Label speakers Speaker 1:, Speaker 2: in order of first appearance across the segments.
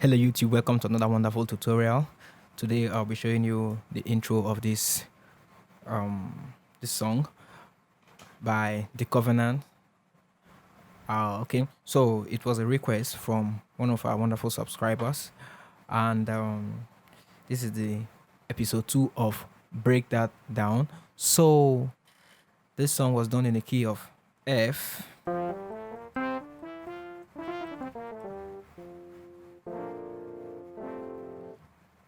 Speaker 1: Hello YouTube, welcome to another wonderful tutorial. Today I'll be showing you the intro of this song by The Covenant. Okay, so it was a request from one of our wonderful subscribers, and this is the episode 2 of Break That Down. So this song was done in the key of F.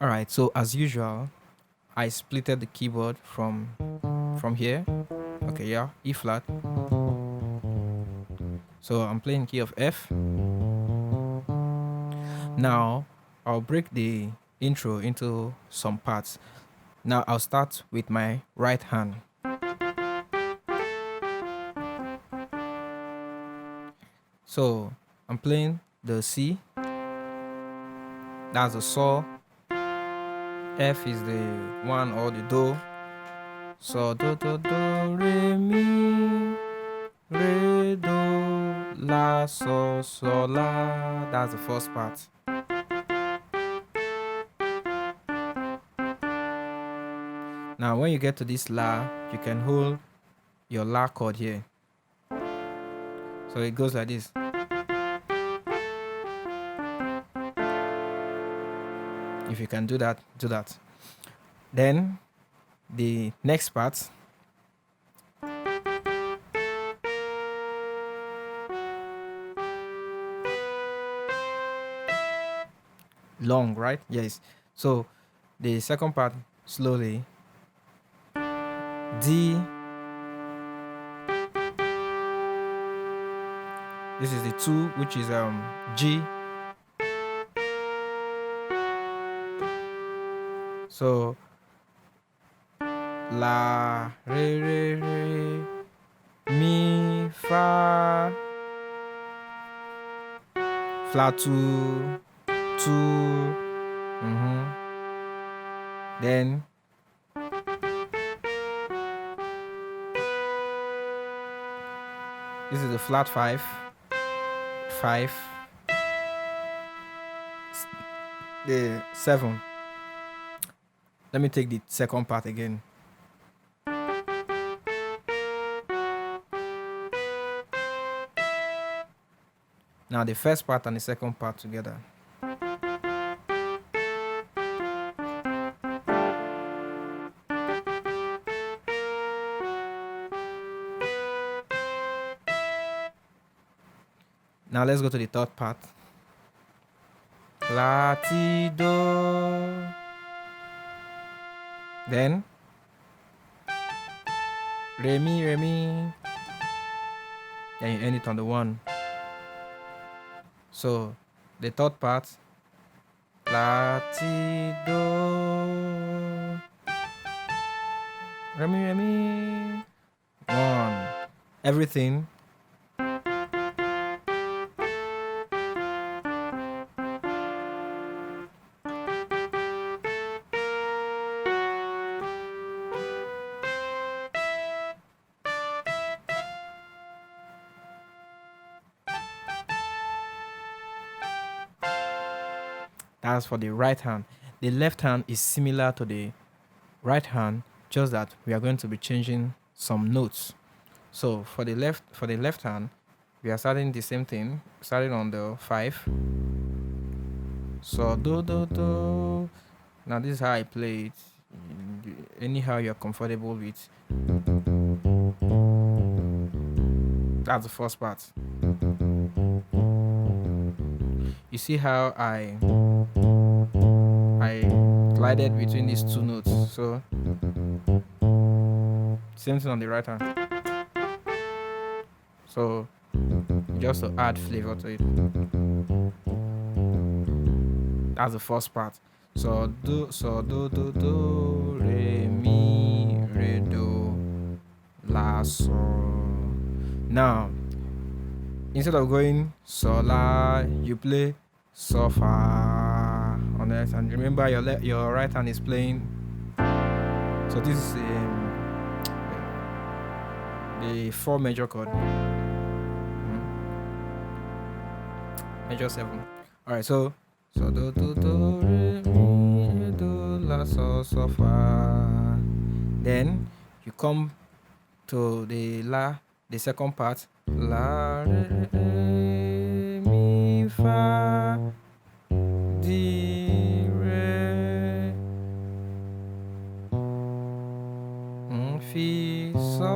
Speaker 1: Alright, so as usual, I splitted the keyboard from here. Okay, yeah, E flat. So I'm playing key of F. Now I'll break the intro into some parts. Now I'll start with my right hand. So I'm playing the C. That's the saw. F is the one or the do. So do do do re mi re do la so so la. That's the first part. Now when you get to this la, you can hold your la chord here. So it goes like this. If you can do that, do that. Then the next part, long, right? Yes. So the second part, slowly. D. This is the 2, which is G. So la re re re mi fa flat 2 2. Then this is the flat 5 5, the 7. Let me take the second part again. Now the first part and the second part together. Now let's go to the third part. La ti do. Then re mi re mi. Then you end it on the 1. So the third part, la ti do re mi re mi 1. Everything. That's for the right hand. The left hand is similar to the right hand, just that we are going to be changing some notes. So for the left hand, we are starting the same thing, starting on the 5. So do do do. Now this is how I play it. Anyhow you're comfortable with. That's the first part. You see how I glided between these two notes. So same thing on the right hand. So just to add flavor to it. That's the first part. So do do do re mi re do la so. Now instead of going so la, you play so fa on the left hand. Remember your right hand is playing. So this is the 4 major chord. Major 7. Alright, so So do do do re mi do la so so fa. Then you come to the second part. La re mi fa di re fi so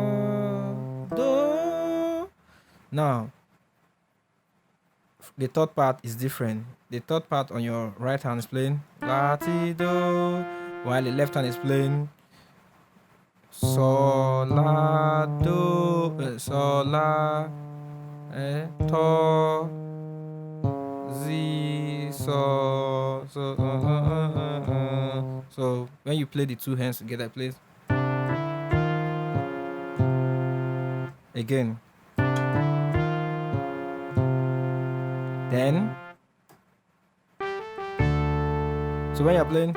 Speaker 1: do. Now the third part is different. The third part on your right hand is playing la ti do, while the left hand is playing so la do, so la to zi so when you play the two hands together, please again. Then so when you're playing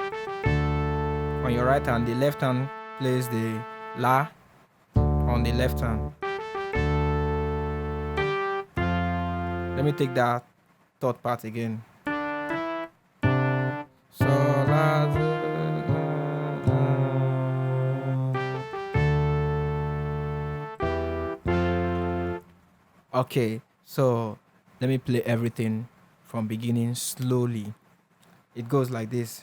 Speaker 1: on your right hand, the left hand plays the la on the left hand. Let me take that third part again. So la okay, so let me play everything from beginning slowly. It goes like this.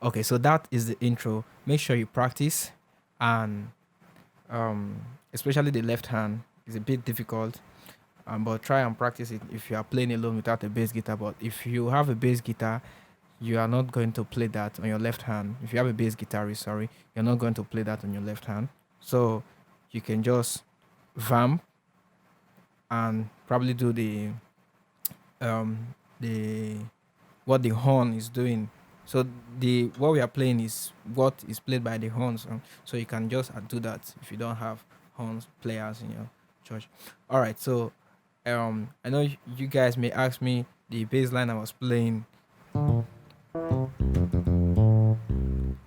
Speaker 1: Okay, so that is the intro. Make sure you practice, and especially the left hand is a bit difficult, but try and practice it if you are playing alone without a bass guitar. But if you have a bass guitar, you are not going to play that on your left hand. If you have a bass guitarist, sorry, you're not going to play that on your left hand. So you can just vamp and probably do the what the horn is doing. So the what we are playing is what is played by the horns. So you can just do that if you don't have horns players in your church. All right. So I know you guys may ask me the bass line I was playing.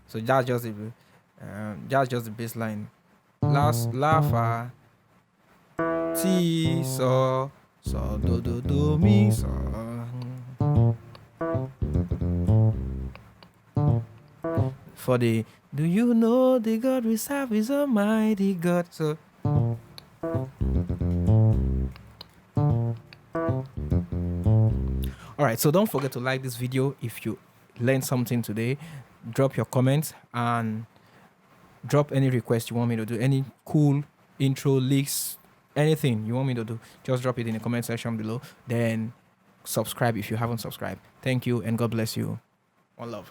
Speaker 1: So that's just the bass line. Last la fa ti so do do do mi so. For the do you know the God we serve is Almighty God? So alright, so don't forget to like this video if you learned something today. Drop your comments and drop any request you want me to do, any cool intro licks, anything you want me to do, just drop it in the comment section below. Then subscribe if you haven't subscribed. Thank you and God bless you. One love.